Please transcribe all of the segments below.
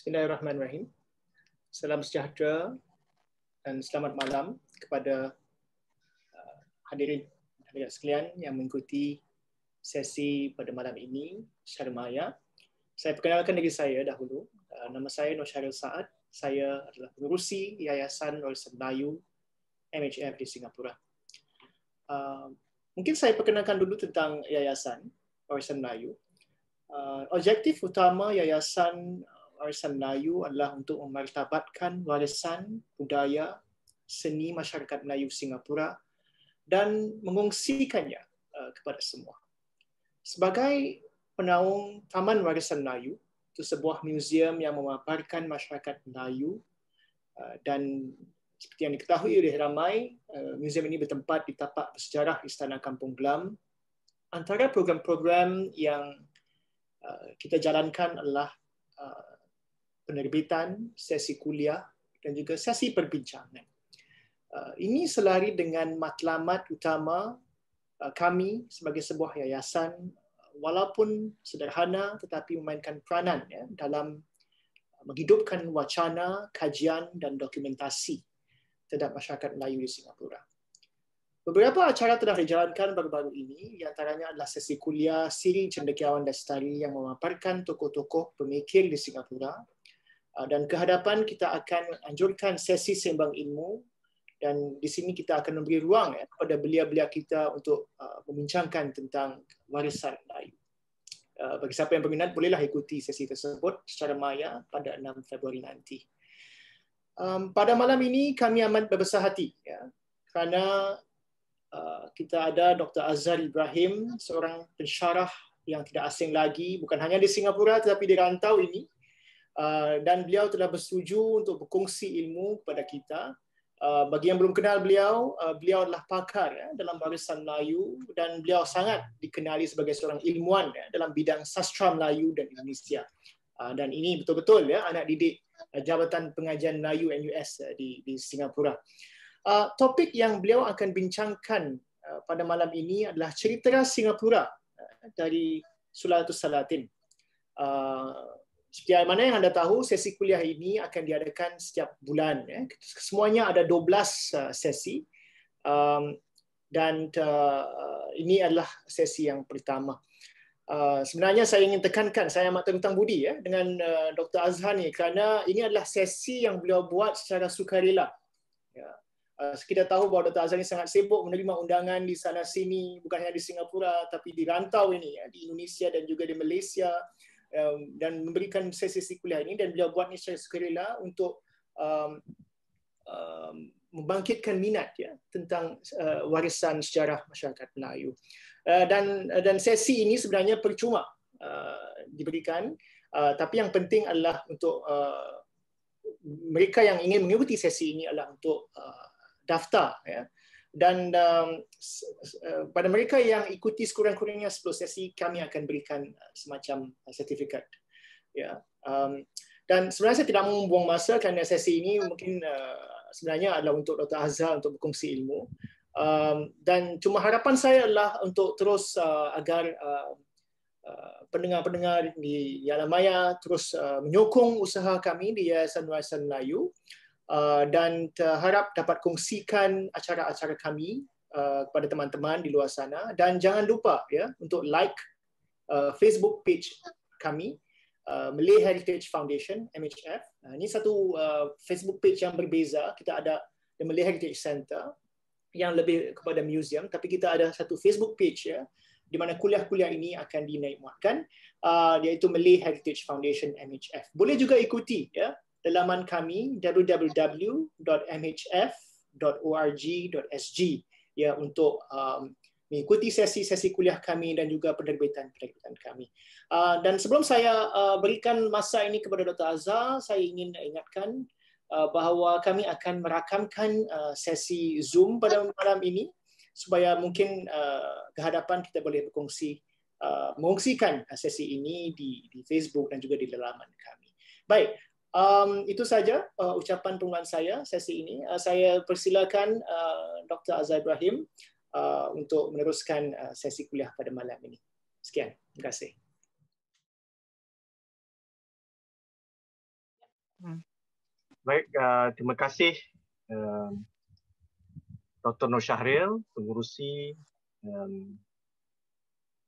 Bismillahirrahmanirrahim. Salam sejahtera dan selamat malam kepada hadirin sekalian yang mengikuti sesi pada malam ini secara maya. Saya perkenalkan diri saya dahulu. Nama saya Nur Syaril Saad. Saya adalah pengerusi Yayasan Warisan Melayu MHF di Singapura. Mungkin saya perkenalkan dulu tentang Yayasan Warisan Melayu. Objektif utama Yayasan Warisan Melayu adalah untuk memartabatkan warisan budaya seni masyarakat Melayu Singapura dan mengongsikannya kepada semua. Sebagai penaung Taman Warisan Melayu, itu sebuah muzium yang memaparkan masyarakat Melayu dan seperti yang diketahui oleh ramai, muzium ini bertempat di tapak bersejarah Istana Kampung Glam. Antara program-program yang kita jalankan adalah penerbitan, sesi kuliah dan juga sesi perbincangan. Ini selari dengan matlamat utama kami sebagai sebuah yayasan, walaupun sederhana tetapi memainkan peranan dalam menghidupkan wacana, kajian dan dokumentasi terhadap masyarakat Melayu di Singapura. Beberapa acara telah dijalankan baru-baru ini, di antaranya adalah sesi kuliah Siri Cendekiawan Lestari yang memaparkan tokoh-tokoh pemikir di Singapura. Dan kehadapan kita akan anjurkan sesi sembang ilmu dan di sini kita akan memberi ruang kepada belia-belia kita untuk membincangkan tentang warisan Melayu. Bagi siapa yang berminat, bolehlah ikuti sesi tersebut secara maya pada 6 Februari nanti. Pada malam ini kami amat berbesar hati kerana kita ada Dr. Azhar Ibrahim, seorang pensyarah yang tidak asing lagi, bukan hanya di Singapura tetapi di rantau ini. Dan beliau telah bersetuju untuk berkongsi ilmu kepada kita. Bagi yang belum kenal beliau, beliau adalah pakar dalam warisan Melayu dan beliau sangat dikenali sebagai seorang ilmuwan dalam bidang sastra Melayu dan Indonesia. Dan ini betul-betul anak didik Jabatan Pengajian Melayu NUS di Singapura. Topik yang beliau akan bincangkan pada malam ini adalah cerita Singapura dari Sulalatus Salatin. Seperti mana yang anda tahu, sesi kuliah ini akan diadakan setiap bulan. Semuanya ada 12 sesi. Dan ini adalah sesi yang pertama. Sebenarnya saya ingin tekankan, saya amat terhutang budi dengan Dr. Azhar ni kerana ini adalah sesi yang beliau buat secara sukarela. Kita tahu bahawa Dr. Azhar ni sangat sibuk menerima undangan di sana sini, bukan hanya di Singapura tapi di rantau ini, di Indonesia dan juga di Malaysia. Dan memberikan sesi kuliah ini dan beliau buat ini secara sukarela untuk membangkitkan minat tentang warisan sejarah masyarakat Melayu. Dan sesi ini sebenarnya percuma diberikan, tapi yang penting adalah untuk mereka yang ingin mengikuti sesi ini adalah untuk daftar dan pada mereka yang ikuti sekurang-kurangnya 10 sesi, kami akan berikan semacam sertifikat. Dan sebenarnya saya tidak mau membuang masa kerana sesi ini mungkin sebenarnya adalah untuk Dr. Azhar untuk berkongsi ilmu. Dan cuma harapan saya adalah untuk terus agar pendengar-pendengar di alam maya terus menyokong usaha kami di Yayasan Warisan Melayu. Dan harap dapat kongsikan acara-acara kami kepada teman-teman di luar sana dan jangan lupa untuk like Facebook page kami, Malay Heritage Foundation MHF. Ini satu Facebook page yang berbeza. Kita ada the Malay Heritage Center yang lebih kepada museum, tapi kita ada satu Facebook page di mana kuliah-kuliah ini akan dinaikmuatkan, iaitu Malay Heritage Foundation MHF. Boleh juga ikuti laman kami www.mhf.org.sg untuk mengikuti sesi-sesi kuliah kami dan juga penerbitan kami. Dan sebelum saya berikan masa ini kepada Dr. Azhar, saya ingin ingatkan bahawa kami akan merakamkan sesi Zoom pada malam ini supaya mungkin kehadapan kita boleh mengongsikan sesi ini di Facebook dan juga di laman kami. Baik. Itu saja ucapan pengumuman saya sesi ini. Saya persilakan Dr. Azhar Ibrahim untuk meneruskan sesi kuliah pada malam ini. Sekian, terima kasih. Baik, terima kasih Dr. Nur Syahril, pengurusi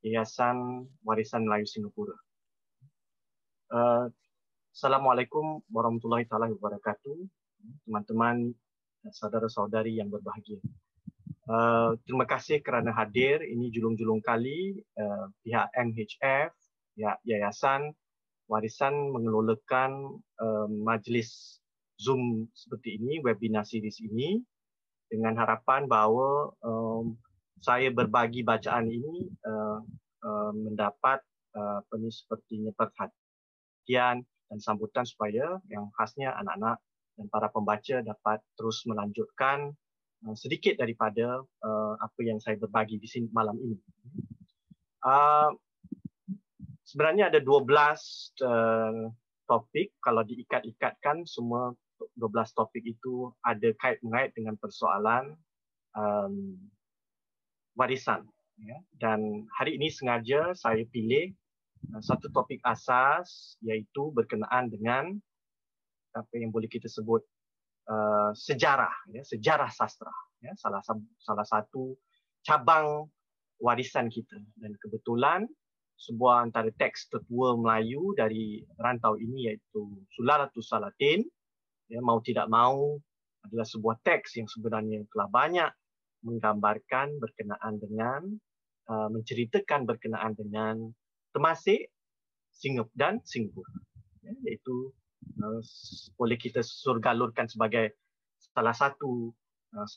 Yayasan Warisan Melayu Singapura. Assalamualaikum warahmatullahi wabarakatuh, teman-teman dan saudara-saudari yang berbahagia. Terima kasih kerana hadir. Ini julung-julung kali pihak MHF, pihak Yayasan Warisan mengelolakan majlis Zoom seperti ini, webinar series ini, dengan harapan bahawa saya berbagi bacaan ini mendapat sepertinya perhatian dan sambutan supaya yang khasnya anak-anak dan para pembaca dapat terus melanjutkan sedikit daripada apa yang saya berbagi di sini malam ini. Sebenarnya ada 12 topik. Kalau diikat-ikatkan, semua 12 topik itu ada kait-mengait dengan persoalan warisan. Ya. Dan hari ini sengaja saya pilih satu topik asas, iaitu berkenaan dengan apa yang boleh kita sebut sejarah, ya, sejarah sastra. Ya, salah satu cabang warisan kita. Dan kebetulan sebuah antara teks tertua Melayu dari rantau ini iaitu Sulalatus Salatin, ya, mau tidak mau adalah sebuah teks yang sebenarnya telah banyak menggambarkan berkenaan dengan menceritakan berkenaan dengan Temasek dan Singapura, ya, iaitu boleh kita surgalurkan sebagai salah satu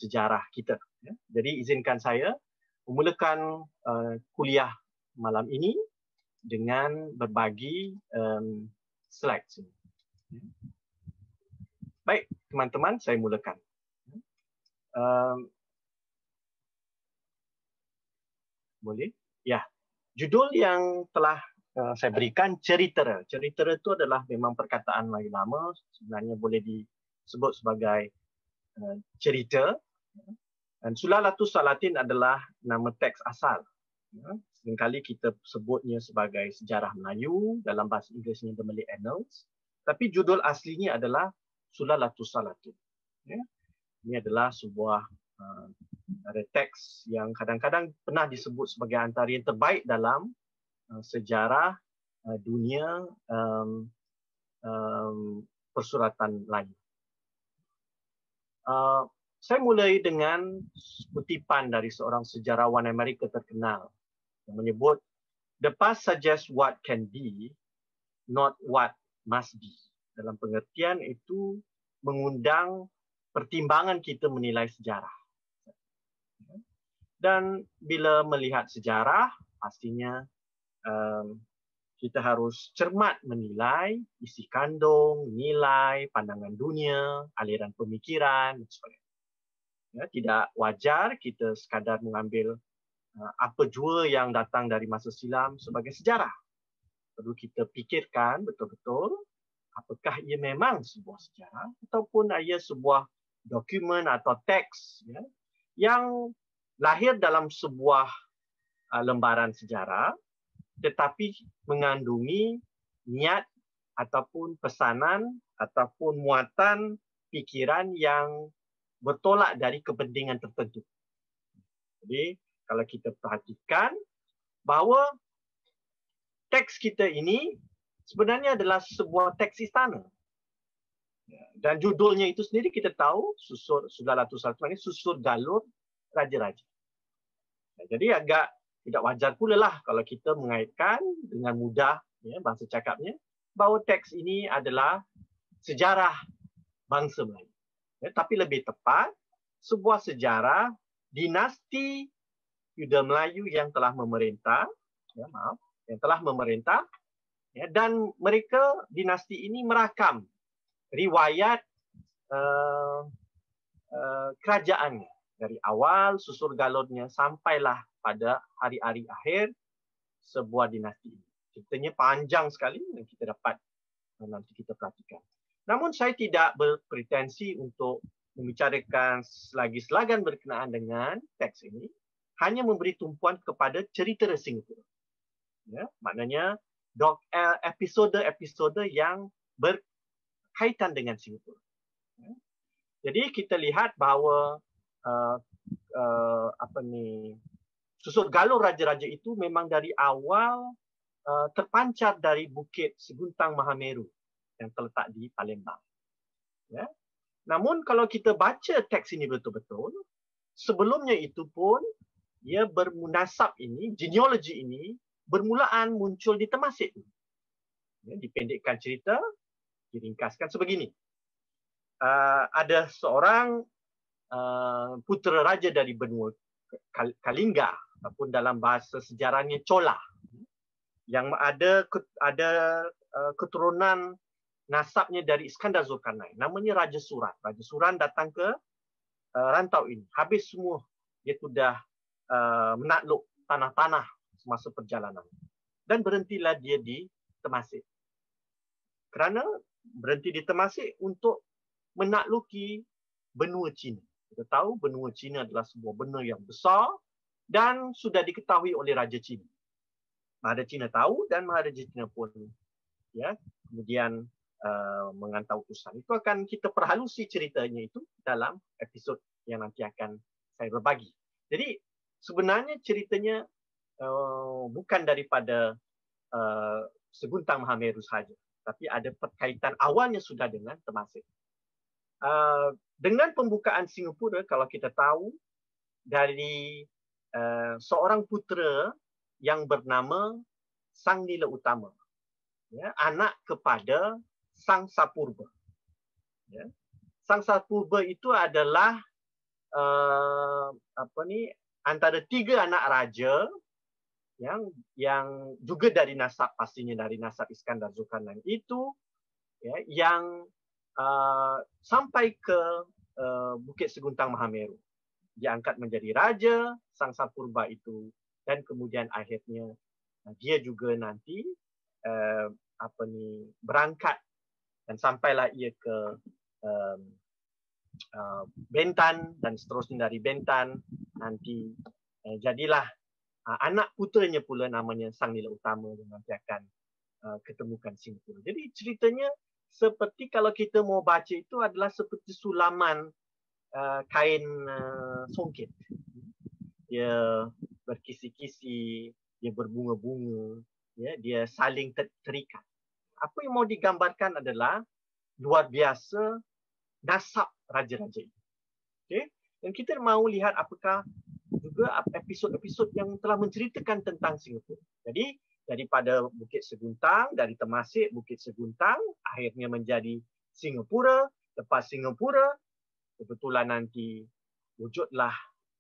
sejarah kita. Ya. Jadi izinkan saya memulakan kuliah malam ini dengan berbagi slide sini. Baik, teman-teman, saya mulakan. Boleh? Ya. Judul yang telah saya berikan, Ceritera. Ceritera itu adalah memang perkataan Melayu lama, sebenarnya boleh disebut sebagai cerita. Dan Sulalatus Salatin adalah nama teks asal. Ya. Seringkali kita sebutnya sebagai sejarah Melayu, dalam bahasa Inggerisnya The Malay Annals. Tapi judul aslinya adalah Sulalatus Salatin. Ya. Ini adalah sebuah teks yang kadang-kadang pernah disebut sebagai antara yang terbaik dalam sejarah dunia persuratan Melayu. Saya mulai dengan kutipan dari seorang sejarawan Amerika terkenal yang menyebut, "The past suggests what can be, not what must be." Dalam pengertian itu mengundang pertimbangan kita menilai sejarah. Dan bila melihat sejarah, pastinya kita harus cermat menilai isi kandung, nilai, pandangan dunia, aliran pemikiran dan sebagainya. Ya, tidak wajar kita sekadar mengambil apa jua yang datang dari masa silam sebagai sejarah. Perlu kita fikirkan betul-betul apakah ia memang sebuah sejarah ataupun ia sebuah dokumen atau teks, ya, yang lahir dalam sebuah lembaran sejarah tetapi mengandungi niat ataupun pesanan ataupun muatan fikiran yang bertolak dari kepentingan tertentu. Jadi kalau kita perhatikan bahawa teks kita ini sebenarnya adalah sebuah teks istana. Dan judulnya itu sendiri kita tahu, Sulalatus Salatin, susur galur raja-raja. Jadi agak tidak wajar pula lah kalau kita mengaitkan dengan mudah, ya, bahasa cakapnya, bahawa teks ini adalah sejarah bangsa Melayu. Ya, tapi lebih tepat, sebuah sejarah dinasti Yuda Melayu yang telah memerintah, ya, yang telah memerintah, ya, dan mereka dinasti ini merakam riwayat kerajaannya dari awal susur galurnya sampailah pada hari-hari akhir sebuah dinasti ini. Ceritanya panjang sekali yang kita dapat nanti kita perhatikan. Namun saya tidak berpretensi untuk membicarakan lagi selagan berkenaan dengan teks ini, hanya memberi tumpuan kepada cerita Singapura. Ya, maknanya episode-episode yang berkaitan dengan Singapura. Jadi kita lihat bahawa susuk galur raja-raja itu memang dari awal terpancar dari Bukit Seguntang Mahameru yang terletak di Palembang. Ya. Namun kalau kita baca teks ini betul-betul, sebelumnya itu pun ia bermunasab ini, genealogi ini bermulaan muncul di Temasek. Ya, dipendekkan cerita, diringkaskan sebegini. Ada seorang putera raja dari benua Kalingga ataupun dalam bahasa sejarahnya Chola yang ada keturunan nasabnya dari Iskandar Zulkarnain, namanya Raja Suran. Raja Suran datang ke rantau ini. Habis semua dia sudah menakluk tanah-tanah semasa perjalanan dan berhentilah dia di Temasek. Kerana berhenti di Temasek untuk menakluki benua Cina. Kita tahu benua Cina adalah sebuah benua yang besar dan sudah diketahui oleh Raja Cina. Maharaja Cina tahu dan Maharaja Cina pun ya kemudian menghantar utusan. Itu akan kita perhalusi ceritanya itu dalam episod yang nanti akan saya berbagi. Jadi sebenarnya ceritanya bukan daripada Seguntang Mahameru sahaja, tapi ada perkaitan awalnya sudah dengan Temasek. Dengan pembukaan Singapura, kalau kita tahu dari seorang putera yang bernama Sang Nila Utama, ya, anak kepada Sang Sapurba. Ya. Sang Sapurba itu adalah antara 3 anak raja yang juga dari nasab, pastinya dari nasab Iskandar Zulkarnain itu, ya, yang sampai ke Bukit Seguntang Mahameru. Dia angkat menjadi raja, Sang Sapurba itu, dan kemudian akhirnya dia juga nanti berangkat dan sampailah ia ke Bentan dan seterusnya dari Bentan nanti jadilah anak puteranya pula namanya Sang Nila Utama yang nanti akan ketemukan Singapura. Jadi ceritanya seperti kalau kita mau baca itu adalah seperti sulaman kain songket. Dia berkisi-kisi, dia berbunga-bunga, ya, dia saling terikat. Apa yang mau digambarkan adalah luar biasa nasab raja-raja itu. Okay? Dan kita mahu lihat apakah juga episod-episod yang telah menceritakan tentang Singapura. Jadi daripada Bukit Seguntang, dari Temasek, Bukit Seguntang, akhirnya menjadi Singapura. Lepas Singapura, kebetulan nanti wujudlah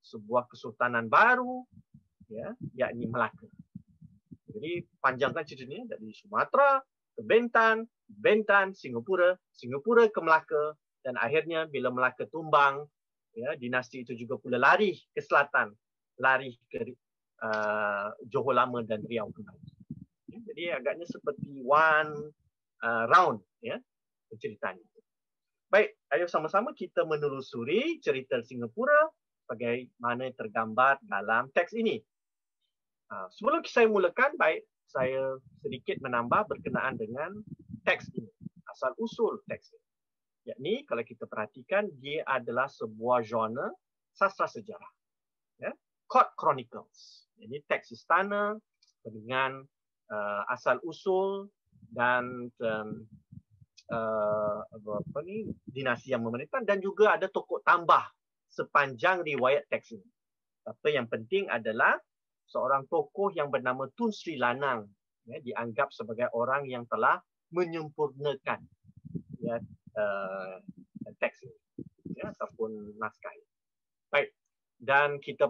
sebuah kesultanan baru, ya, yakni Melaka. Jadi panjangkan ceritanya dari Sumatera ke Bentan, Bentan, Singapura, Singapura ke Melaka, dan akhirnya bila Melaka tumbang, ya, dinasti itu juga pula lari ke selatan, lari ke Johor Lama dan Riau kembali. Ya, jadi agaknya seperti one round, ya, ceritanya. Baik, ayo sama-sama kita menelusuri cerita Singapura bagaimana tergambar dalam teks ini. Sebelum saya mulakan, baik saya sedikit menambah berkenaan dengan teks ini, asal usul teks ini. Yakni kalau kita perhatikan dia adalah sebuah genre sastra sejarah, ya, Court Chronicles. Jadi teks istana dengan asal usul dan dinasti yang memerintah, dan juga ada tokoh tambah sepanjang riwayat teks ini. Tapi yang penting adalah seorang tokoh yang bernama Tun Sri Lanang, ya, dianggap sebagai orang yang telah menyempurnakan, ya, teks ini, ya, ataupun naskah ini. Baik, dan kita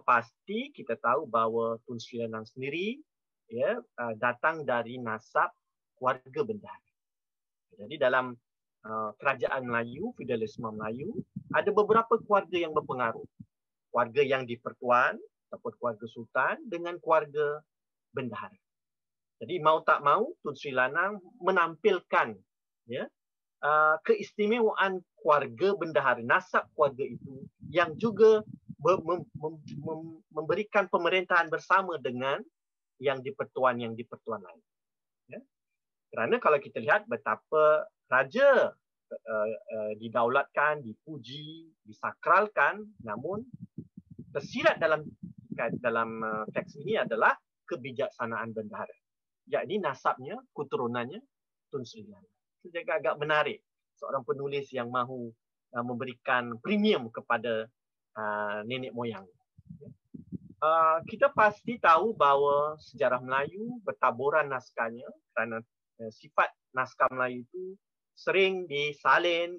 tahu bahawa Tun Sri Lanang sendiri, ya, datang dari nasab keluarga bendahara. Jadi dalam kerajaan Melayu, feudalisme Melayu, ada beberapa keluarga yang berpengaruh. Keluarga yang di-Pertuan ataupun keluarga sultan dengan keluarga bendahara. Jadi mau tak mau Tun Sri Lanang menampilkan, ya, keistimewaan keluarga bendahara, nasab keluarga itu yang juga memberikan pemerintahan bersama dengan yang di-Pertuan lain. Ya. Kerana kalau kita lihat betapa raja didaulatkan, dipuji, disakralkan, namun tersirat dalam teks ini adalah kebijaksanaan bendahara. Yakni nasabnya, keturunannya Tun Sri Lanka. Itu juga agak menarik. Seorang penulis yang mahu memberikan premium kepada nenek moyang. Kita pasti tahu bahawa sejarah Melayu bertaburan naskahnya kerana sifat naskah Melayu itu sering disalin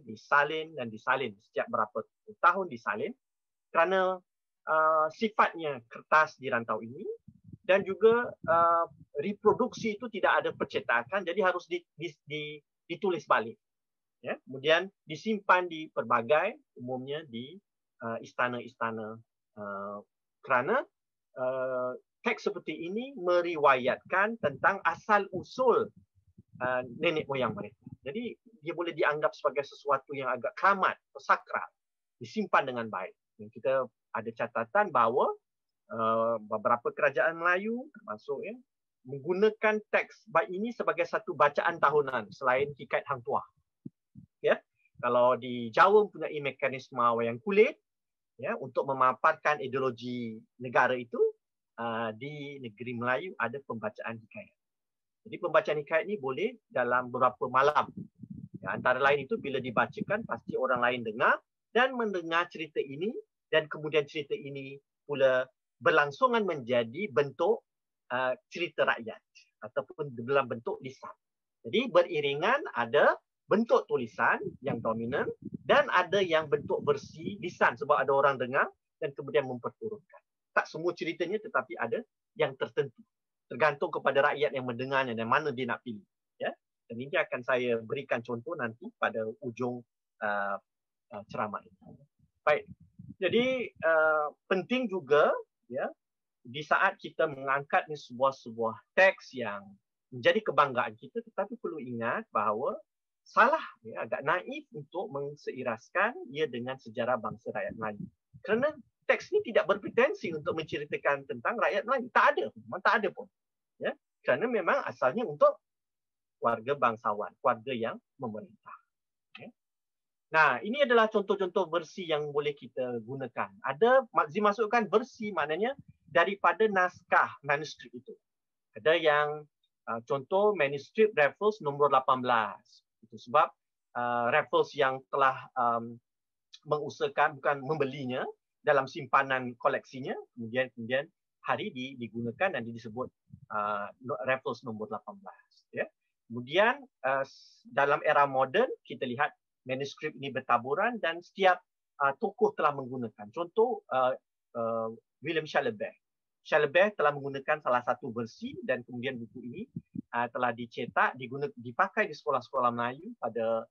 dan disalin. Setiap berapa tahun disalin kerana sifatnya kertas di rantau ini dan juga reproduksi itu tidak ada percetakan, jadi harus ditulis balik. Ya, kemudian disimpan di pelbagai, umumnya di istana-istana kerana teks seperti ini meriwayatkan tentang asal-usul nenek moyang mereka. Jadi dia boleh dianggap sebagai sesuatu yang agak keramat, sakral, disimpan dengan baik. Dan kita ada catatan bahawa beberapa kerajaan Melayu termasuk menggunakan teks baik ini sebagai satu bacaan tahunan selain Hikayat Hang Tuah. Ya, kalau di Jawa mempunyai mekanisme wayang kulit untuk memaparkan ideologi negara itu, di negeri Melayu ada pembacaan hikayat. Jadi pembacaan hikayat ini boleh dalam beberapa malam. Ya, antara lain itu bila dibacakan pasti orang lain dengar dan mendengar cerita ini dan kemudian cerita ini pula berlangsungan menjadi bentuk cerita rakyat ataupun dalam bentuk lisan. Jadi beriringan ada bentuk tulisan yang dominan dan ada yang bentuk versi lisan sebab ada orang dengar dan kemudian memperturutkan. Tak semua ceritanya tetapi ada yang tertentu. Tergantung kepada rakyat yang mendengarnya dan mana dia nak pilih. Ya? Dan ini akan saya berikan contoh nanti pada ujung ceramah ini. Baik. Jadi penting juga ya di saat kita mengangkat ni sebuah teks yang menjadi kebanggaan kita, tetapi perlu ingat bahawa salah, ya, agak naif untuk menseiraskan ia dengan sejarah bangsa rakyat Melayu. Kerana teks ini tidak berpretensi untuk menceritakan tentang rakyat Melayu. Tak ada, memang tak ada pun. Ya, kerana memang asalnya untuk keluarga bangsawan, keluarga yang memerintah. Ya. Nah, ini adalah contoh-contoh versi yang boleh kita gunakan. Ada dimasukkan versi maknanya daripada naskah manuskrip itu. Ada yang contoh manuskrip Raffles nombor 18. Itu sebab Raffles yang telah mengusahakan, bukan membelinya dalam simpanan koleksinya, kemudian hari digunakan dan disebut Raffles nombor 18. Ya. Kemudian dalam era moden kita lihat manuskrip ini bertaburan dan setiap tokoh telah menggunakan. Contoh William Shalabert. Shalabert telah menggunakan salah satu versi dan kemudian buku ini telah dicetak, dipakai di sekolah-sekolah Melayu pada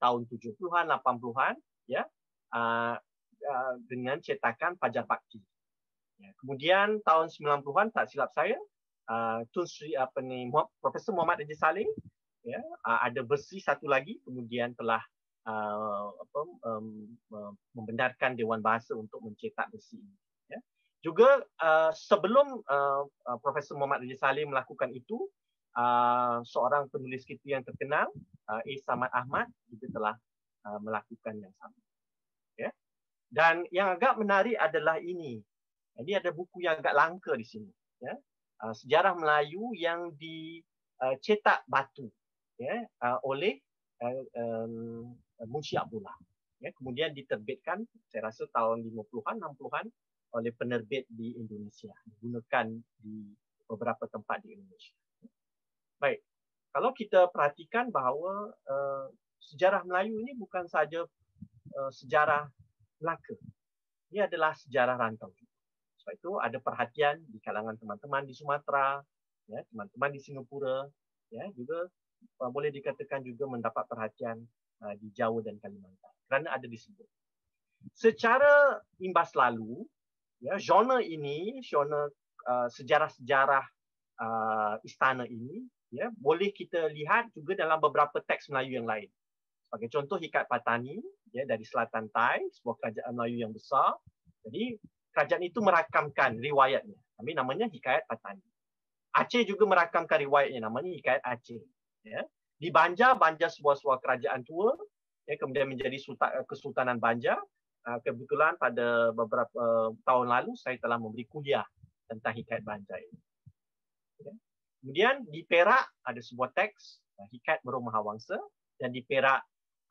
tahun 70-an, 80-an, ya, dengan cetakan Fajar Bakti. Ya, kemudian tahun 90-an, tak silap saya, Tun Sri Profesor Muhammad Raja Saleh, ya, ada versi satu lagi, kemudian telah membenarkan Dewan Bahasa untuk mencetak versi ini. Ya. Juga sebelum Profesor Muhammad Raja Saleh melakukan itu, seorang penulis kita yang terkenal, A. Samad Ahmad, juga telah melakukan yang sama. Ya. Dan yang agak menarik adalah ini. Ini ada buku yang agak langka di sini. Ya. Sejarah Melayu yang dicetak batu, ya, oleh Munshi Abdullah. Ya. Kemudian diterbitkan, saya rasa tahun 50-an, 60-an oleh penerbit di Indonesia. Digunakan di beberapa tempat di Indonesia. Baik, kalau kita perhatikan bahawa sejarah Melayu ini bukan saja sejarah Melaka. Ini adalah sejarah rantau. Sebab itu ada perhatian di kalangan teman-teman di Sumatera, ya, teman-teman di Singapura, ya, juga boleh dikatakan juga mendapat perhatian di Jawa dan Kalimantan. Kerana ada disebut. Secara imbas lalu, ya, genre ini, genre sejarah-sejarah istana ini, ya, boleh kita lihat juga dalam beberapa teks Melayu yang lain. Sebagai contoh Hikayat Patani, ya, dari Selatan Thai, sebuah kerajaan Melayu yang besar. Jadi kerajaan itu merakamkan riwayatnya. Kami namanya Hikayat Patani. Aceh juga merakamkan riwayatnya, namanya Hikayat Aceh. Ya. Di Banjar sebuah kerajaan tua, kemudian menjadi Kesultanan Banjar. Kebetulan pada beberapa tahun lalu saya telah memberi kuliah tentang Hikayat Banjar ini. Kemudian di Perak ada sebuah teks Hikayat Merom Mahawangsa, dan di Perak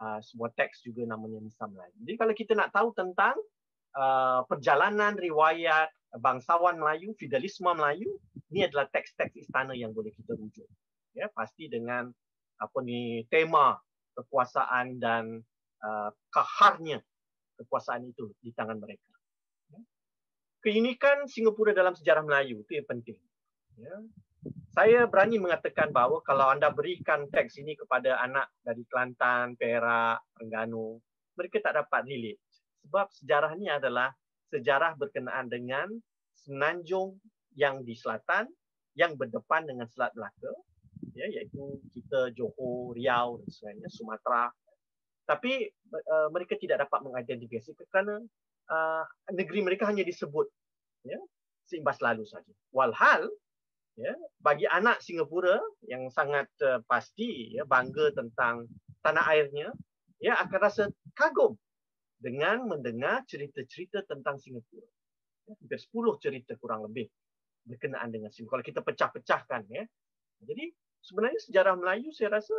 sebuah teks juga namanya Nisa Melayu. Jadi kalau kita nak tahu tentang perjalanan riwayat bangsawan Melayu, feudalisme Melayu, ini adalah teks-teks istana yang boleh kita rujuk. Ya, pasti dengan tema kekuasaan dan kaharnya kekuasaan itu di tangan mereka. Keunikan Singapura dalam sejarah Melayu itu yang penting. Ya. Saya berani mengatakan bahawa kalau anda berikan teks ini kepada anak dari Kelantan, Perak, Terengganu, mereka tak dapat relate. Sebab sejarah ini adalah sejarah berkenaan dengan semenanjung yang di selatan, yang berdepan dengan Selat Melaka, ya, iaitu kita Johor, Riau dan sebagainya, Sumatera. Tapi mereka tidak dapat mengidentifikasi kerana negeri mereka hanya disebut, ya, seimbas lalu saja. Walhal, ya, bagi anak Singapura yang sangat pasti, ya, bangga tentang tanah airnya, ya, akan rasa kagum dengan mendengar cerita-cerita tentang Singapura. Ya, hampir 10 cerita kurang lebih berkenaan dengan Singapura. Kalau kita pecah-pecahkan, ya. Jadi sebenarnya sejarah Melayu saya rasa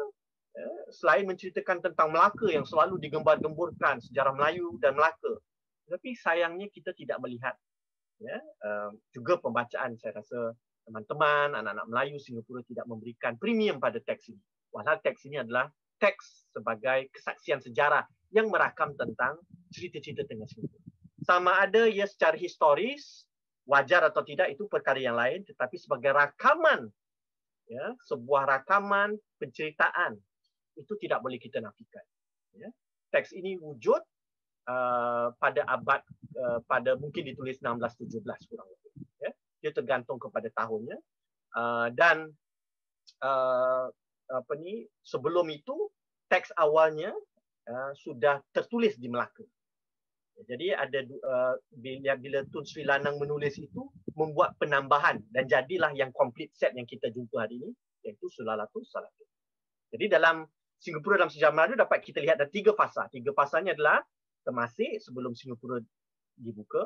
selain menceritakan tentang Melaka yang selalu digembar-gemburkan, sejarah Melayu dan Melaka, tapi sayangnya kita tidak melihat, ya, juga pembacaan. Saya rasa teman-teman, anak-anak Melayu Singapura tidak memberikan premium pada teks ini. Padahal teks ini adalah teks sebagai kesaksian sejarah yang merakam tentang cerita-cerita tentang Singapura. Sama ada ia secara historis, wajar atau tidak itu perkara yang lain, tetapi sebagai rakaman, ya, sebuah rakaman penceritaan, itu tidak boleh kita nafikan. Ya. Teks ini wujud pada abad, pada mungkin ditulis 16-17 kurang lebih. Ya. Dia tergantung kepada tahunnya. Dan sebelum itu teks awalnya sudah tertulis di Melaka. Jadi ada bila Tun Sri Lanang menulis itu membuat penambahan dan jadilah yang complete set yang kita jumpa hari ini, iaitu Sulalatul Salatin. Jadi dalam Singapura dalam sejarah Melayu dapat kita lihat ada 3 fasa. 3 fasanya adalah Temasek sebelum Singapura dibuka,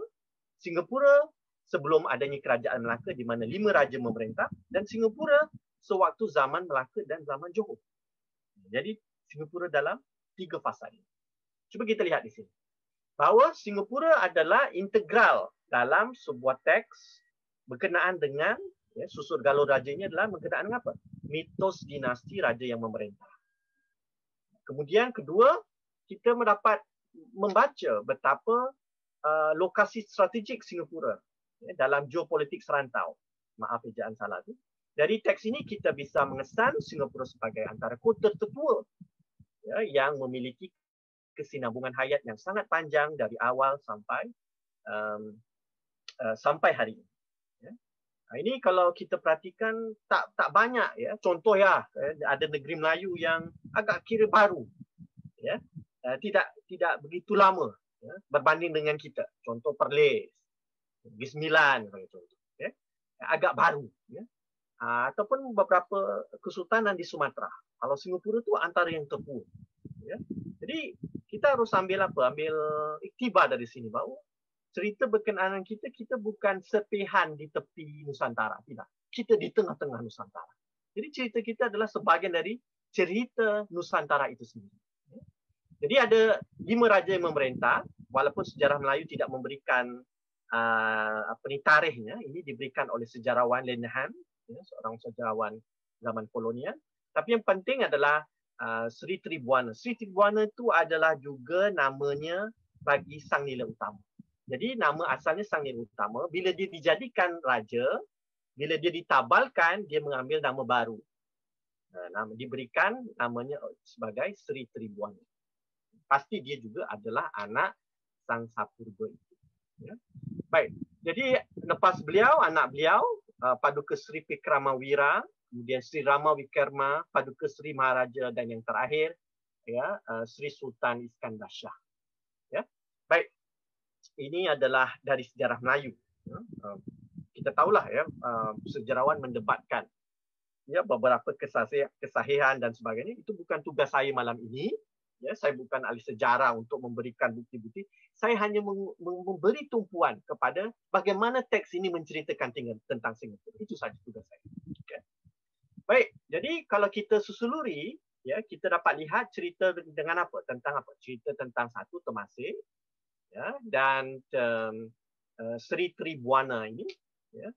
Singapura sebelum adanya kerajaan Melaka di mana 5 raja memerintah, dan Singapura sewaktu zaman Melaka dan zaman Johor. Jadi Singapura dalam 3 fasa ini. Cuba kita lihat di sini. Bahawa Singapura adalah integral dalam sebuah teks berkenaan dengan, ya, susur galur raja ini adalah berkenaan dengan apa? Mitos dinasti raja yang memerintah. Kemudian kedua, kita mendapat membaca betapa lokasi strategik Singapura, ya, dalam geopolitik serantau. Maaf ejaan salah tu. Dari teks ini kita bisa mengesan Singapura sebagai antara kota tertua, ya, yang memiliki kesinambungan hayat yang sangat panjang dari awal sampai hari ini. Ya. Nah, ini kalau kita perhatikan tak banyak, ya. Contoh, ya, ada negeri Melayu yang agak kira baru, ya, tidak begitu lama, ya, berbanding dengan kita. Contoh Perlis, Negeri Sembilan, contoh, ya, agak baru, ya. Ataupun beberapa kesultanan di Sumatera. Kalau Singapura itu antara yang tertua, ya. Jadi kita harus ambil iktibar dari sini bahawa cerita berkenaan kita bukan sepihan di tepi Nusantara, tidak. Kita di tengah-tengah Nusantara. Jadi cerita kita adalah sebahagian dari cerita Nusantara itu sendiri. Jadi ada 5 raja yang memerintah, walaupun sejarah Melayu tidak memberikan tarikhnya, ini diberikan oleh sejarawan Lenehan, ya, seorang sejarawan zaman kolonial. Tapi yang penting adalah Sri Tribuana. Sri Tribuana itu adalah juga namanya bagi Sang Nila Utama. Jadi nama asalnya Sang Nila Utama. Bila dia dijadikan raja, bila dia ditabalkan, dia mengambil nama baru. Diberikan namanya sebagai Sri Tribuana. Pasti dia juga adalah anak Sang Sapurba itu. Ya. Baik, jadi lepas beliau, anak beliau, Paduka Sri Pikramawira, kemudian Sri Rama Wikarma, Paduka Sri Maharaja, dan yang terakhir, ya, Sri Sultan Iskandar Shah. Ya. Baik, ini adalah dari sejarah Melayu. Ya. Kita tahulah, ya, sejarawan mendebatkan, ya, beberapa kesahihan dan sebagainya. Itu bukan tugas saya malam ini. Ya, saya bukan ahli sejarah untuk memberikan bukti-bukti. Saya hanya memberi tumpuan kepada bagaimana teks ini menceritakan tentang Singapura. Itu saja tugas saya. Okay. Baik, jadi kalau kita susuluri, ya, kita dapat lihat cerita dengan apa? Tentang apa? Cerita tentang satu Temasek, ya, dan Sri Tribuana ini, ya,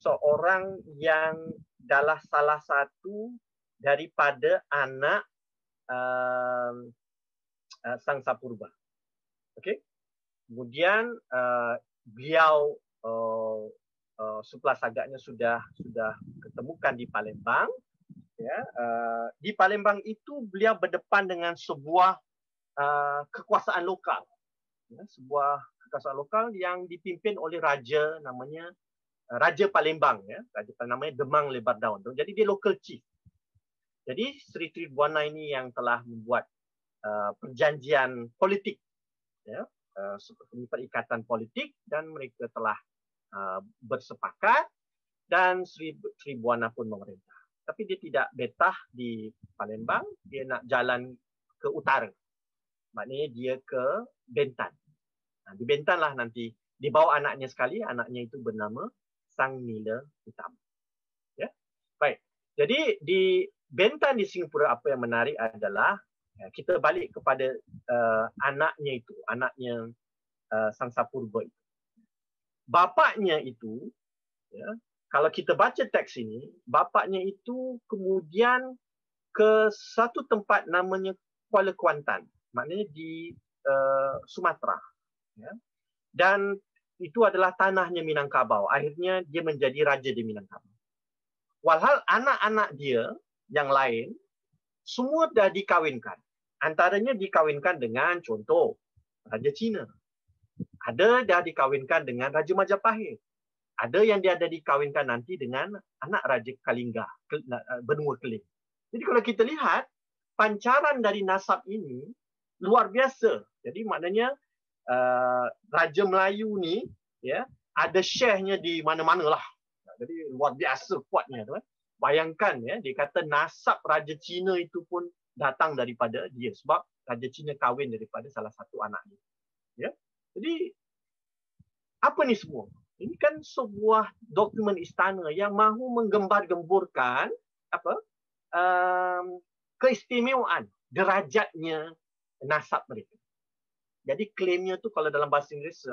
seorang yang adalah salah satu daripada anak Sangsa Purba. Okey. Kemudian beliau Suplas agaknya sudah ketemukan di Palembang. Ya, di Palembang itu beliau berdepan dengan sebuah kekuasaan lokal. Ya, sebuah kekuasaan lokal yang dipimpin oleh raja namanya Raja Palembang, ya, raja namanya Demang Lebar Daun. Jadi dia local chief. Jadi Sri Tribuana ini yang telah membuat perjanjian politik, ya, seperti perikatan politik, dan mereka telah bersepakat dan Sri Tribuana pun memerintah. Tapi dia tidak betah di Palembang, dia nak jalan ke utara. Maknanya dia ke Bentan. Di Bentan lah nanti dibawa anaknya sekali, anaknya itu bernama Sang Nila Utama. Ya. Baik. Jadi di Bentan di Singapura apa yang menarik adalah kita balik kepada anaknya itu, anaknya Sangsa Purba itu. Bapaknya itu, ya, kalau kita baca teks ini, bapaknya itu kemudian ke satu tempat namanya Kuala Kuantan, maknanya di Sumatera. Ya. Dan itu adalah tanahnya Minangkabau. Akhirnya dia menjadi raja di Minangkabau. Walhal anak-anak dia yang lain semua dah dikawinkan. Antaranya dikawinkan dengan contoh Raja Cina. Ada dah dikawinkan dengan Raja Majapahit. Ada yang dia ada dikawinkan nanti dengan anak Raja Kalingga, benua Keling. Jadi kalau kita lihat pancaran dari nasab ini luar biasa. Jadi maknanya Raja Melayu ni, ya, ada share-nya di mana-mana lah. Jadi luar biasa kuatnya, tu. Bayangkan, ya, dia kata nasab Raja Cina itu pun datang daripada dia sebab Raja Cina kahwin daripada salah satu anak dia. Ya. Jadi apa ni semua? Ini kan sebuah dokumen istana yang mahu menggembar-gemburkan apa? Keistimewaan derajatnya nasab mereka. Jadi klaimnya tu kalau dalam bahasa Inggeris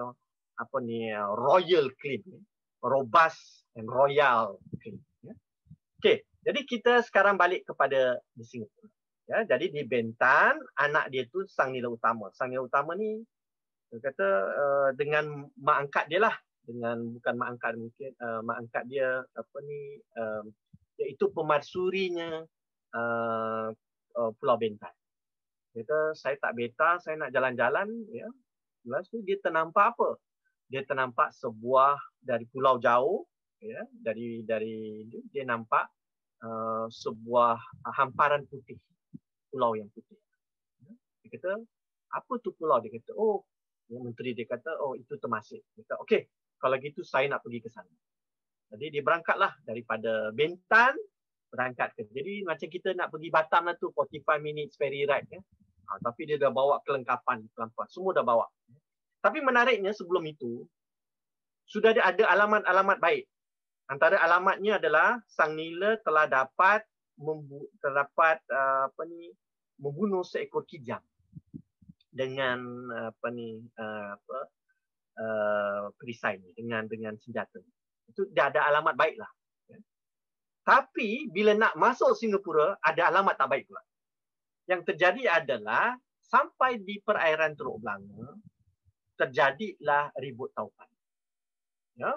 apa ni royal claim, robust and royal claim. Ya. Okey, jadi kita sekarang balik kepada di Singapura. Ya, jadi di Bentan anak dia tu Sang Nila Utama. Sang Nila Utama ni dia kata dengan mak angkat dia lah, dengan bukan mak angkat mungkin mak angkat dia apa ni iaitu pemarsurinya Pulau Bentan. Dia kata, saya tak betah, saya nak jalan-jalan. Ya. Lepas tu dia ternampak apa? Dia ternampak sebuah dari pulau jauh, ya, dari dia nampak sebuah hamparan putih, pulau yang putih. Dia kata, apa tu pulau? Dia kata, oh, menteri dia kata, oh, itu Temasek. Dia kata, okey, kalau gitu saya nak pergi ke sana. Jadi dia berangkatlah daripada Bentan, berangkat ke. Jadi macam kita nak pergi Batam lah tu, 45 minutes ferry ride, ya. Tapi dia dah bawa kelengkapan pelan-pelan. Semua dah bawa. Tapi menariknya sebelum itu, sudah ada alamat-alamat baik. Antara alamatnya adalah Sang Nila telah dapat membunuh seekor kijang dengan perisai dengan senjata. Itu dah ada alamat baiklah. Ya. Tapi bila nak masuk Singapura ada alamat tak baik pula. Yang terjadi adalah sampai di perairan Teluk Belanga terjadilah ribut taupan. Ya.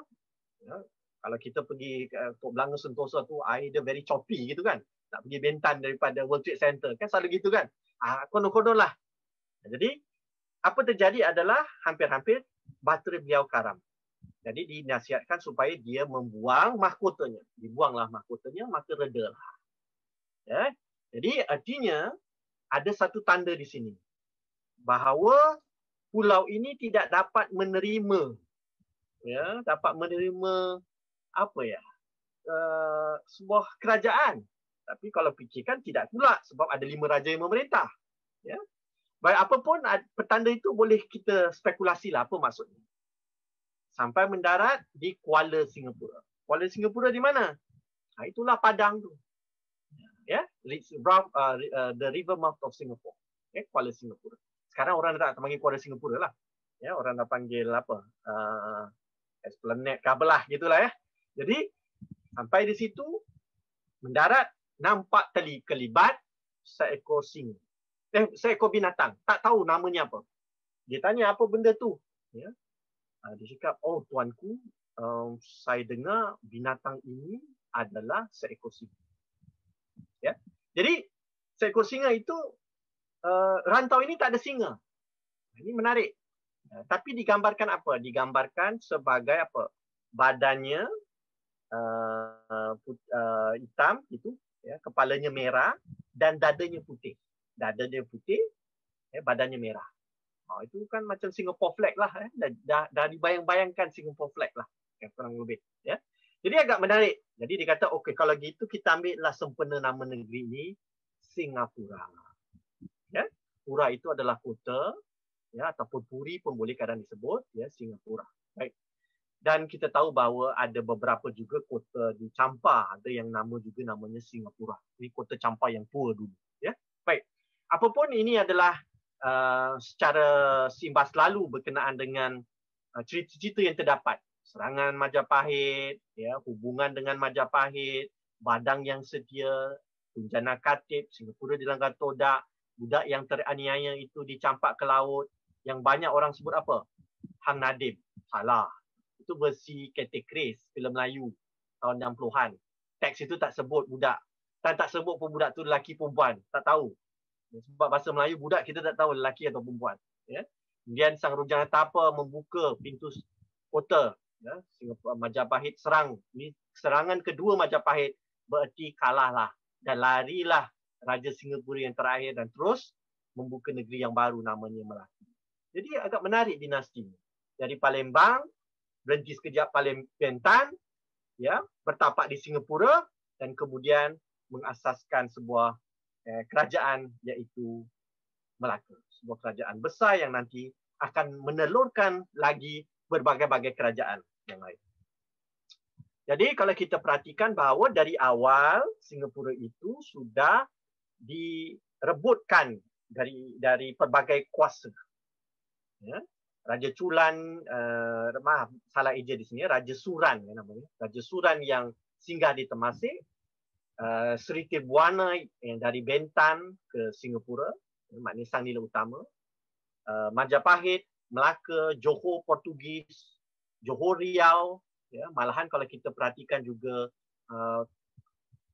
Ya. Kalau kita pergi ke Teluk Belanga Sentosa tu air dia very choppy gitu kan. Nak pergi Bentan daripada World Trade Center kan selalu gitu kan. Konon-konon lah. Jadi apa terjadi adalah hampir-hampir bateri beliau karam. Jadi dinasihatkan supaya dia membuang mahkotanya. Dibuanglah mahkotanya maka redalah. Ya. Jadi artinya ada satu tanda di sini bahawa pulau ini tidak dapat menerima, ya, dapat menerima apa ya, sebuah kerajaan Tapi kalau fikirkan tidak pula sebab ada 5 raja yang memerintah. Ya. Baik apapun petanda itu boleh kita spekulasilah apa maksudnya. Sampai mendarat di Kuala Singapura. Kuala Singapura di mana? Itulah Padang tu. Ya, the river mouth of Singapore. Kuala Singapura. Sekarang orang dah tak panggil Kuala Singapura lah. Ya, orang dah panggil apa? Esplanade ke apalah gitulah ya. Jadi sampai di situ mendarat nampak kelibat seekor singa. Seekor binatang. Tak tahu namanya apa. Dia tanya apa benda tu. Ya. Dia cakap, oh tuanku, saya dengar binatang ini adalah seekor singa. Ya. Jadi seekor singa itu rantau ini tak ada singa. Ini menarik. Tapi digambarkan apa? Digambarkan sebagai apa? Badannya hitam itu, ya, kepalanya merah dan dadanya putih. Dadanya putih, badannya merah. Itu kan macam Singapore flag lah. Dah dibayang-bayangkan Singapore flag lah. Kurang lebih. Ya. Jadi agak menarik. Jadi dia kata, okey kalau gitu kita ambillah sempena nama negeri ini Singapura. Ya. Pura itu adalah kota, ya, ataupun puri pun boleh kadang disebut, ya, Singapura. Baik. Dan kita tahu bahawa ada beberapa juga kota di Champa, ada yang nama juga namanya Singapura. Ini kota Champa yang tua dulu. Ya. Baik. Apapun ini adalah secara simbas lalu berkenaan dengan cerita-cerita yang terdapat. Serangan Majapahit, ya, hubungan dengan Majapahit, badang yang setia, Tunjana Katib, Singapura dilanggar todak, budak yang teraniaya itu dicampak ke laut, yang banyak orang sebut apa? Hang Nadim. Salah. Itu versi Cathay Chris, filem Melayu tahun 60-an. Teks itu tak sebut budak. Tak sebut pun budak tu lelaki perempuan. Tak tahu. Sebab bahasa Melayu budak kita tak tahu lelaki atau perempuan. Ya. Kemudian Sang Rujang Tapa membuka pintu kota. Ya. Majapahit serang. Ini serangan kedua Majapahit. Bererti kalahlah. Dan larilah Raja Singapura yang terakhir dan terus membuka negeri yang baru namanya Melaka. Jadi agak menarik dinasti. Dari Palembang, berhenti sekejap Pentan, ya, bertapak di Singapura dan kemudian mengasaskan sebuah kerajaan iaitu Melaka. Sebuah kerajaan besar yang nanti akan menelurkan lagi berbagai-bagai kerajaan yang lain. Jadi kalau kita perhatikan bahawa dari awal Singapura itu sudah direbutkan dari pelbagai kuasa. Ya. Raja Chulan, maaf salah eja di sini, Raja Suran namanya. Raja Suran yang singgah di Temasek, Sri Tibuana yang dari Bentan ke Singapura, maknanya Sang Nila Utama, Majapahit, Melaka, Johor Portugis, Johor Riau, ya, malahan kalau kita perhatikan juga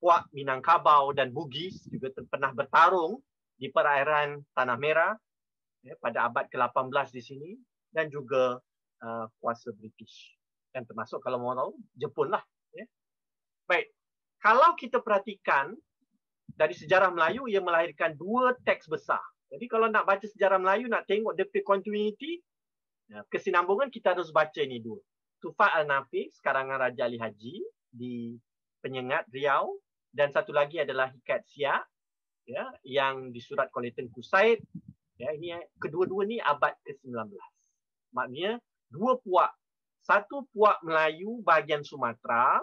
Puak Minangkabau dan Bugis juga pernah bertarung di perairan Tanah Merah, ya, pada abad ke-18 di sini, dan juga kuasa British. Dan termasuk kalau mau tahu Jepun lah. Ya. Baik, kalau kita perhatikan dari sejarah Melayu, ia melahirkan dua teks besar. Jadi kalau nak baca sejarah Melayu, nak tengok the continuity, kesinambungan, kita harus baca ini dua. Tufat Al-Nafi, karangan Raja Ali Haji di Penyengat, Riau, dan satu lagi adalah Hikayat Siak, ya, yang disurat oleh Tengku Said. Ya, ini kedua-dua ni abad ke-19. Maknanya dua puak. Satu puak Melayu bahagian Sumatera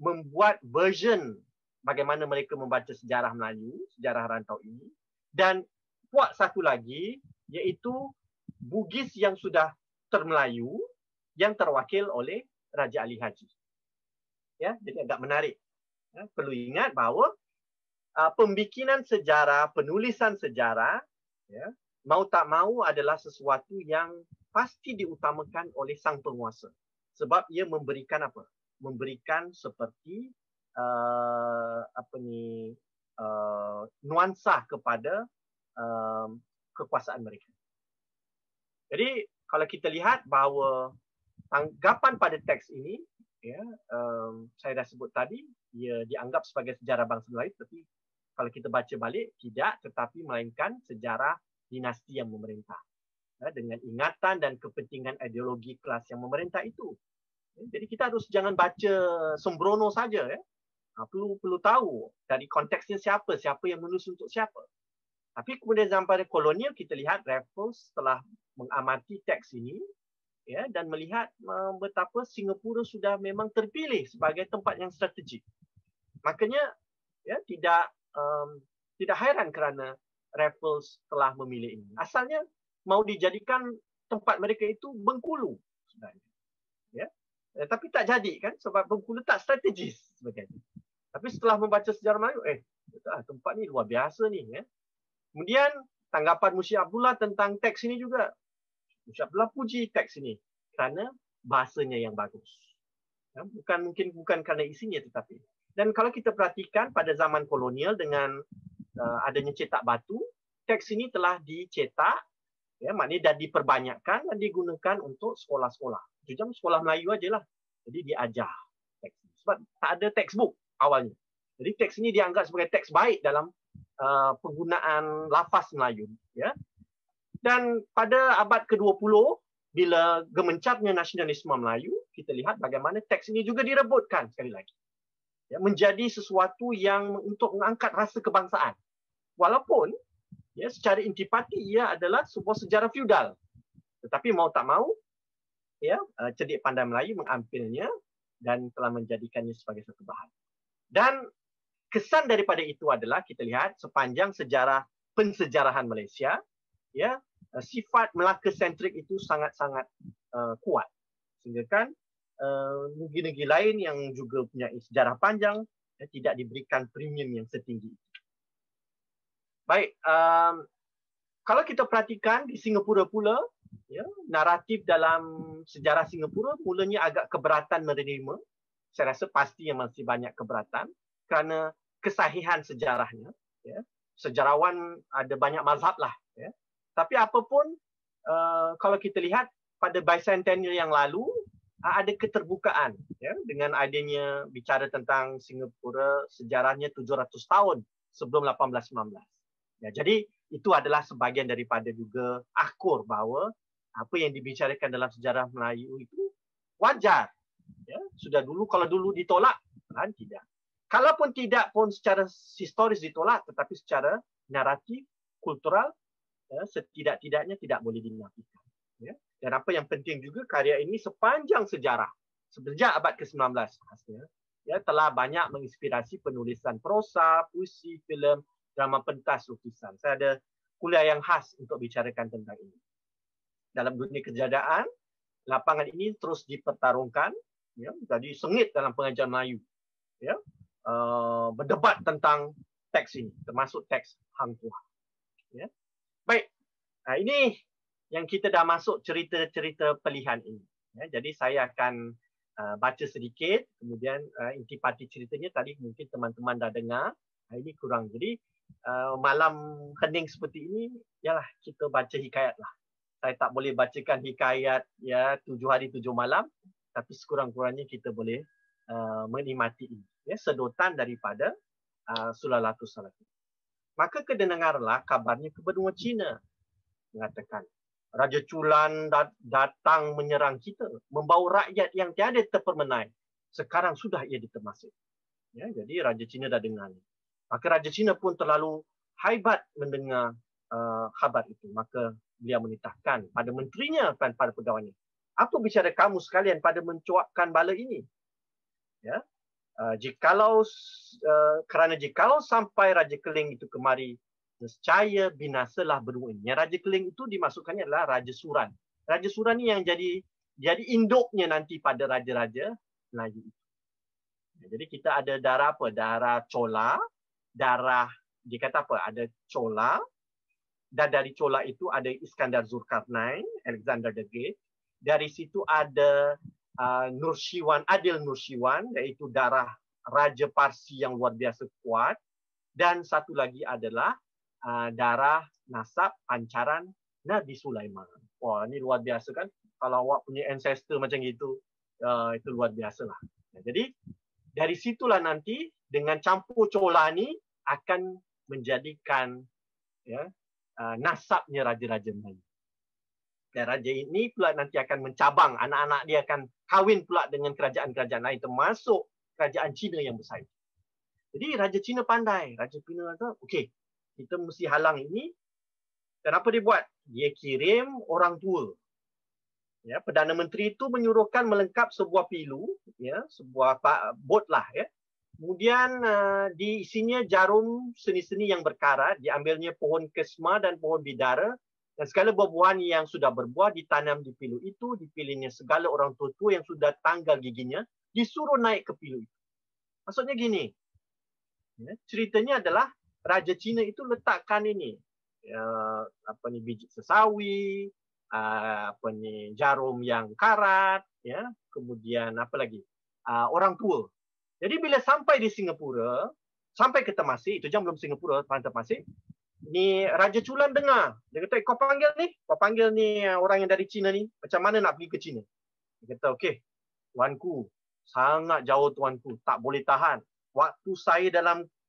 membuat version bagaimana mereka membaca sejarah Melayu, sejarah rantau ini. Dan puak satu lagi iaitu Bugis yang sudah termelayu yang terwakil oleh Raja Ali Haji. Ya, jadi agak menarik. Ya, perlu ingat bahawa pembikinan sejarah, penulisan sejarah, ya, mau tak mau adalah sesuatu yang pasti diutamakan oleh sang penguasa. Sebab ia memberikan apa? Memberikan seperti nuansa kepada kekuasaan mereka. Jadi kalau kita lihat bahawa tanggapan pada teks ini, ya, saya dah sebut tadi, ia dianggap sebagai sejarah bangsa Melayu, tapi kalau kita baca balik, tidak, tetapi melainkan sejarah dinasti yang memerintah. Ya, dengan ingatan dan kepentingan ideologi kelas yang memerintah itu. Ya, jadi kita harus jangan baca sembrono saja. Ya. Perlu tahu dari konteksnya siapa yang menulis untuk siapa. Tapi kemudian zaman pada kolonial kita lihat Raffles telah mengamati teks ini, ya, dan melihat betapa Singapura sudah memang terpilih sebagai tempat yang strategik. Makanya ya tidak heran kerana Raffles telah memilih ini. Asalnya mau dijadikan tempat mereka itu Bengkulu sebenarnya. Ya. Tapi tak jadi kan sebab Bengkulu tak strategis sebagainya. Tapi setelah membaca sejarah Melayu, tempat ni luar biasa ni, ya. Kemudian tanggapan Muhyiddin Abdullah tentang teks ini juga. Muhyiddin Abdullah puji teks ini kerana bahasanya yang bagus. Ya, bukan kerana isinya tetapi. Dan kalau kita perhatikan pada zaman kolonial dengan adanya cetak batu, teks ini telah dicetak, ya, maknanya dah diperbanyakkan dan digunakan untuk sekolah-sekolah. Macam sekolah Melayu ajalah. Jadi diajar teks. Sebab tak ada textbook awalnya. Jadi teks ini dianggap sebagai teks baik dalam penggunaan lafaz Melayu, ya. Dan pada abad ke-20 bila gemencapnya nasionalisme Melayu, kita lihat bagaimana teks ini juga direbutkan sekali lagi. Ya, menjadi sesuatu yang untuk mengangkat rasa kebangsaan. Walaupun ya secara intipati ia adalah sebuah sejarah feudal. Tetapi mau tak mau, ya, cerdik pandai Melayu mengambilnya dan telah menjadikannya sebagai satu bahan. Dan kesan daripada itu adalah kita lihat sepanjang sejarah pensejarahan Malaysia, ya, sifat Melaka sentrik itu sangat-sangat kuat. Sehingga kan negeri-negeri lain yang juga punya sejarah panjang tidak diberikan premium yang setinggi itu. Baik, kalau kita perhatikan di Singapura pula, ya, naratif dalam sejarah Singapura mulanya agak keberatan menerima. Saya rasa pasti yang masih banyak keberatan kerana kesahihan sejarahnya. Ya. Sejarawan ada banyak mazhab lah. Ya. Tapi apapun, kalau kita lihat pada bicentennial yang lalu, ada keterbukaan. Ya, dengan adanya bicara tentang Singapura, sejarahnya 700 tahun sebelum 1819. Ya, jadi itu adalah sebahagian daripada juga akur bahawa apa yang dibicarakan dalam sejarah Melayu itu wajar. Ya, sudah dulu, kalau dulu ditolak, kan tidak. Kalaupun tidak pun secara historis ditolak, tetapi secara naratif, kultural, ya, setidak-tidaknya tidak boleh dinafikan. Ya. Dan apa yang penting juga, karya ini sepanjang sejarah, sejak abad ke-19 khasnya, ya, telah banyak menginspirasi penulisan prosa, puisi, filem, drama pentas, lukisan. Saya ada kuliah yang khas untuk bicarakan tentang ini. Dalam dunia kejayaan, lapangan ini terus dipertarungkan. Ya, jadi sengit dalam pengajaran Melayu, ya, berdebat tentang teks ini, termasuk teks Hang Tuah. Ya. Baik, ini yang kita dah masuk cerita-cerita pilihan ini. Ya, jadi saya akan baca sedikit, kemudian intipati ceritanya tadi mungkin teman-teman dah dengar. Ini kurang. Jadi malam hening seperti ini, yalah kita baca hikayat lah. Saya tak boleh bacakan hikayat ya 7 hari 7 malam. Tapi sekurang-kurangnya kita boleh menikmati ini. Ya, sedotan daripada Sulalatus Salatin. Maka kedengarlah kabarnya ke benua Cina. Mengatakan, Raja Chulan datang menyerang kita. Membawa rakyat yang tiada terpermenai. Sekarang sudah ia ditermasuk. Ya, jadi Raja Cina dah dengar. Maka Raja Cina pun terlalu haibat mendengar khabar itu. Maka beliau menitahkan pada menterinya dan pada pegawainya. Apa bicara kamu sekalian pada mencuakkan bala ini? Ya, jikalau sampai Raja Keling itu kemari, nescaya binasalah benua ini. Raja Keling itu dimasukkannya adalah Raja Suran. Raja Suran ini yang jadi induknya nanti pada raja-raja Melayu itu. Ya, jadi kita ada darah apa? Darah Chola, darah dia kata apa? Ada Chola, dan dari Chola itu ada Iskandar Zulkarnain, Alexander the Great. Dari situ ada Nurshiwan, Adil Nurshiwan, iaitu darah Raja Parsi yang luar biasa kuat. Dan satu lagi adalah darah nasab pancaran Nabi Sulaiman. Wah, ini luar biasa kan? Kalau awak punya ancestor macam itu luar biasa lah. Jadi, dari situlah nanti dengan campur Chola ni akan menjadikan ya, nasabnya Raja-Raja Melayu. Dan raja ini pula nanti akan mencabang, anak-anak dia akan kahwin pula dengan kerajaan-kerajaan lain termasuk kerajaan Cina yang besar. Jadi Raja Cina pandai. Raja Cina kata, okey, kita mesti halang ini. Dan apa dia buat? Dia kirim orang tua. Ya, Perdana Menteri itu menyuruhkan melengkap sebuah pilu, ya, sebuah bot lah, ya. Kemudian diisinya jarum seni-seni yang berkarat, diambilnya pohon kesma dan pohon bidara, dan segala buah-buahan yang sudah berbuah ditanam di pilu itu, dipilihnya segala orang tua-tua yang sudah tanggal giginya, disuruh naik ke pilu itu. Maksudnya gini, ya, ceritanya adalah Raja Cina itu letakkan ini, biji sesawi, jarum yang karat, ya, kemudian apa lagi, orang tua. Jadi bila sampai di Singapura, sampai ke Temasek, itu jam belum Singapura, Temasek, ni Raja Chulan dengar. Dia kata, kau panggil ni orang yang dari China ni, macam mana nak pergi ke China? Dia kata, okey, tuanku, sangat jauh tuanku, tak boleh tahan. Waktu saya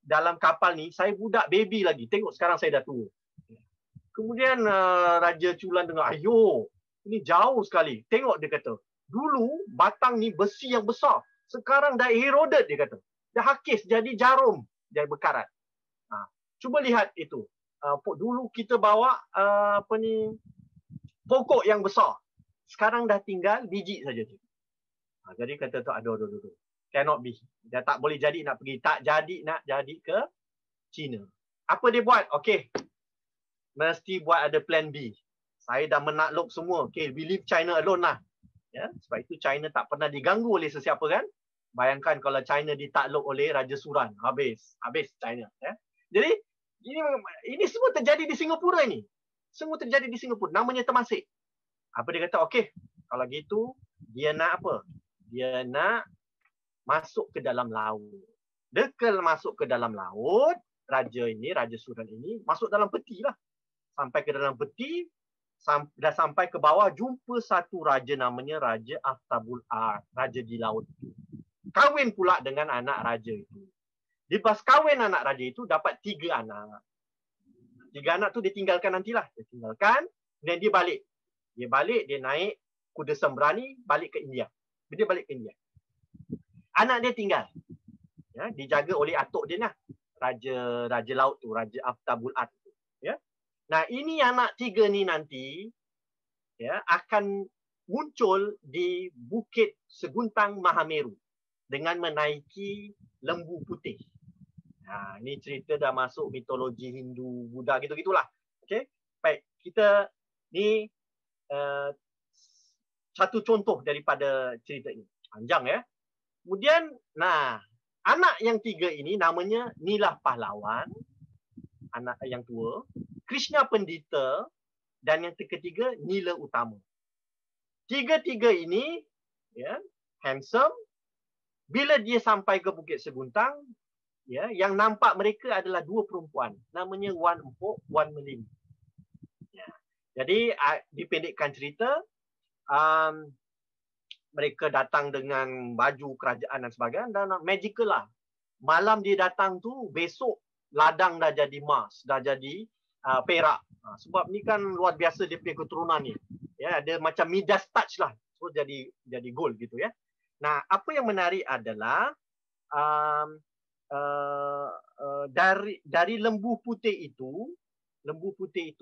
dalam kapal ni, saya budak baby lagi. Tengok sekarang saya dah tua. Kemudian Raja Chulan dengar, ayo, ini jauh sekali. Tengok dia kata, dulu batang ni besi yang besar. Sekarang dah eroded, dia kata. Dah hakis jadi jarum, jadi berkarat. Cuba lihat itu. Dulu kita bawa pokok yang besar. Sekarang dah tinggal biji saja. Jadi kata tu, aduh. Cannot be. Dah tak boleh jadi nak pergi. Tak jadi nak jadi ke China. Apa dia buat? Okey. Mesti buat ada plan B. Saya dah menakluk semua. Okay, we leave China alone lah. Ya, sebab itu China tak pernah diganggu oleh sesiapa kan. Bayangkan kalau China ditakluk oleh Raja Suran. Habis China. Ya. Jadi, ini semua terjadi di Singapura ini. Semua terjadi di Singapura. Namanya Temasek. Apa dia kata? Okey, kalau gitu, dia nak apa? Dia nak masuk ke dalam laut. Dekal masuk ke dalam laut, Raja Suran ini, masuk dalam peti lah. Sampai ke dalam peti, dah sampai ke bawah, jumpa satu raja namanya Raja Aftabul Ard, raja di laut itu. Kahwin pula dengan anak raja itu. Lepas kahwin anak raja itu, dapat 3 anak. 3 anak tu dia tinggalkan nantilah. Dia tinggalkan, dan dia balik. Dia naik kuda sembrani, balik ke India. Dia balik ke India. Anak dia tinggal. Ya, dijaga oleh atuk dia lah. Raja laut tu, Raja Aftabul Ard. Ya. Nah, ini anak 3 ni nanti ya akan muncul di Bukit Seguntang Mahameru dengan menaiki lembu putih. Nah, ini cerita dah masuk mitologi Hindu, Buddha gitu-gitulah. Okey. Baik, kita ni satu contoh daripada cerita ini. Panjang ya. Kemudian, nah, anak yang 3 ini namanya Nilah Pahlawan, anak yang tua, Krishna Pendita, dan yang ketiga Nila Utama. 3 ini ya, handsome. Bila dia sampai ke Bukit Seguntang, ya, yang nampak mereka adalah 2 perempuan, namanya Wan Empok, Wan Melim. Ya. Jadi dipendekkan cerita, mereka datang dengan baju kerajaan dan sebagainya, dan magical lah. Malam dia datang tu, besok ladang dah jadi emas, dah jadi perak. Sebab ni kan luar biasa dia punya keturunan ni. Ya, ada macam Midas touch lah. So jadi gold gitu ya. Nah, apa yang menarik adalah dari lembu putih itu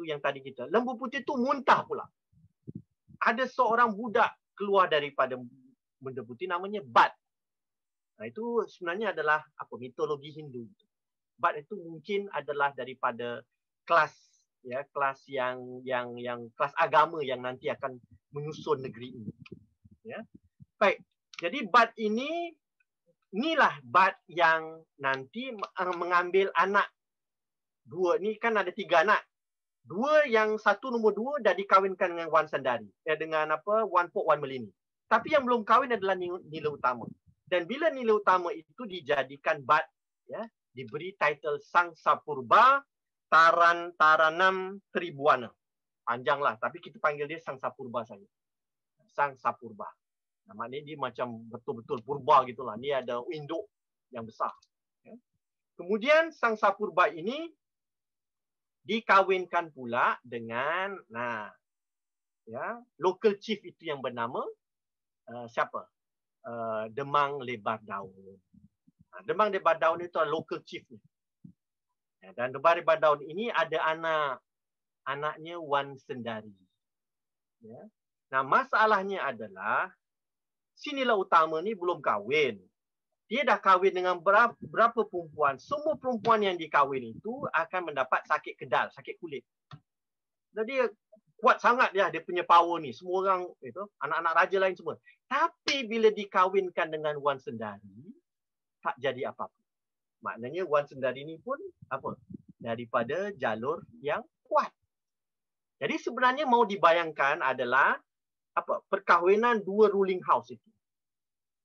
yang tadi kita, lembu putih itu muntah pula. Ada seorang budak keluar daripada benda putih namanya Bat. Nah, itu sebenarnya adalah mitologi Hindu. Bat itu mungkin adalah daripada kelas yang kelas agama yang nanti akan menyusun negeri ini. Ya. Baik. Jadi Bat inilah Bat yang nanti mengambil anak 2 ni, kan ada 3 anak. 2 yang nombor 2 dah dikahwinkan dengan Wan Sandari, dengan Wan Pok Wan Melini. Tapi yang belum kahwin adalah Nila Utama. Dan bila Nila Utama itu dijadikan Bat, ya, diberi title Sang Sapurba Taranam Tribuana. Panjanglah, tapi kita panggil dia Sang Sapurba saja. Sang Sapurba. Namanya dia macam betul-betul purba gitulah. Dia ada induk yang besar. Ya. Kemudian Sang Sapurba ini dikawinkan pula dengan local chief itu yang bernama siapa? Demang Lebar Daun. Demang Lebar Daun itu local chief. Dan Demang Lebar Daun ini ada anaknya Wan Sendari. Ya. Nah, masalahnya adalah si nilai utama ni belum kahwin. Dia dah kahwin dengan berapa perempuan. Semua perempuan yang dikahwin itu akan mendapat sakit kedal, sakit kulit. Jadi kuat sangat dia punya power ni. Semua orang itu anak-anak raja lain semua. Tapi bila dikahwinkan dengan Wan Sendari, tak jadi apa-apa. Maknanya Wan Sendari ni pun apa? Daripada jalur yang kuat. Jadi sebenarnya mau dibayangkan adalah apa? Perkahwinan dua ruling house itu.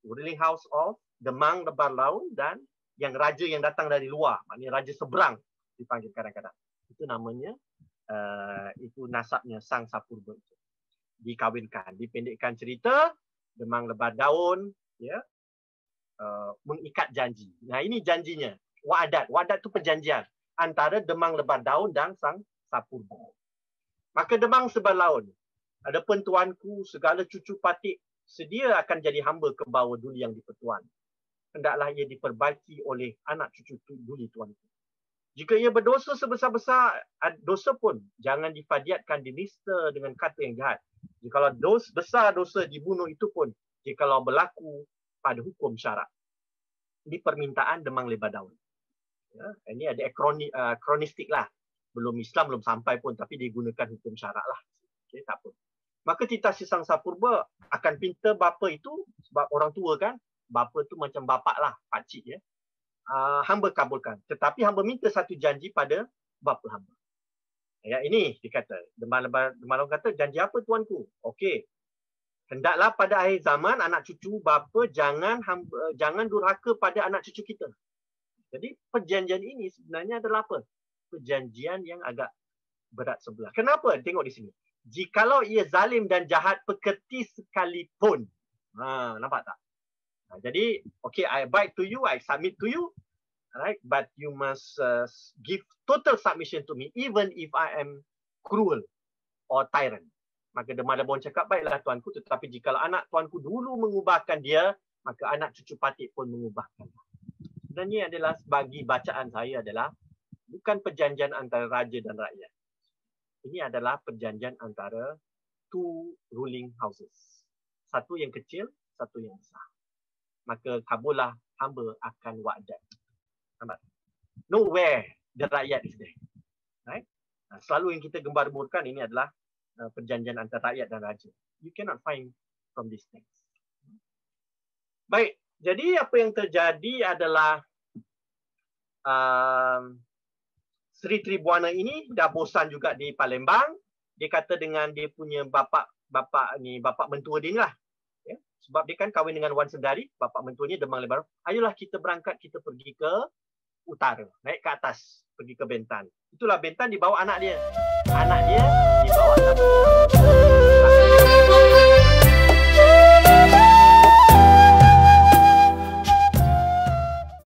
Ruling house of Demang Lebar Daun dan yang raja yang datang dari luar. Maknanya raja seberang dipanggil kadang-kadang. Itu namanya itu nasabnya Sang Sapurba itu. Dikahwinkan. Dipendekkan cerita, Demang Lebar Daun ya, mengikat janji. Nah ini janjinya. Wa'adat. Wa'adat itu perjanjian antara Demang Lebar Daun dan Sang Sapurba. Maka Demang Lebar Daun, adapun tuanku segala cucu patik sedia akan jadi hamba ke bawah duli yang dipertuan. Hendaklah ia diperbaiki oleh anak cucu duli tuanku. Jika ia berdosa sebesar-besar dosa pun, jangan difadiatkan dinista dengan kata yang jahat. Jikalau besar dosa dibunuh itu pun, jikalau berlaku pada hukum syarak. Di permintaan Demang Lebar Daun. Ya, ini ada kronistik lah. Belum Islam, belum sampai pun, tapi digunakan hukum syarak lah. Okay, tak apa. Maka titah si Sang Sapurba akan pinta bapa itu, sebab orang tua kan, bapa tu macam bapak lah, pakcik ya. Hamba kabulkan. Tetapi hamba minta satu janji pada bapa hamba. Ya, ini dikata. Demang Lebar Daun kata, janji apa tuanku? Okey. Hendaklah pada akhir zaman anak cucu bapa jangan durhaka pada anak cucu kita. Jadi perjanjian ini sebenarnya adalah apa? Perjanjian yang agak berat sebelah. Kenapa? Tengok di sini. Jikalau ia zalim dan jahat pekerti sekalipun. Nampak tak? Jadi, okay, I abide to you, I submit to you, right? But you must give total submission to me, even if I am cruel or tyrant. Maka Demang Lebar Daun cakap, baiklah tuanku, tetapi jikalau anak tuanku dulu mengubahkan dia, maka anak cucu patik pun mengubahkan. Sebenarnya adalah, bagi bacaan saya adalah, bukan perjanjian antara raja dan rakyat. Ini adalah perjanjian antara two ruling houses. Satu yang kecil, satu yang besar. Maka kabullah hamba akan wa'adat. Nowhere the rakyat is there. Right? Selalu yang kita gembar-gemburkan ini adalah perjanjian antara rakyat dan raja. You cannot find from these things. Baik, jadi apa yang terjadi adalah Sri Tribuana ini dah bosan juga di Palembang. Dia kata dengan dia punya bapa mentua dia lah. Ya? Sebab dia kan kahwin dengan Wan Sendari, bapa mentuanya Demang Lebar. Ayolah kita berangkat, kita pergi ke utara, naik ke atas, pergi ke Bentan. Itulah Bentan dibawa anak dia. Anak dia dibawa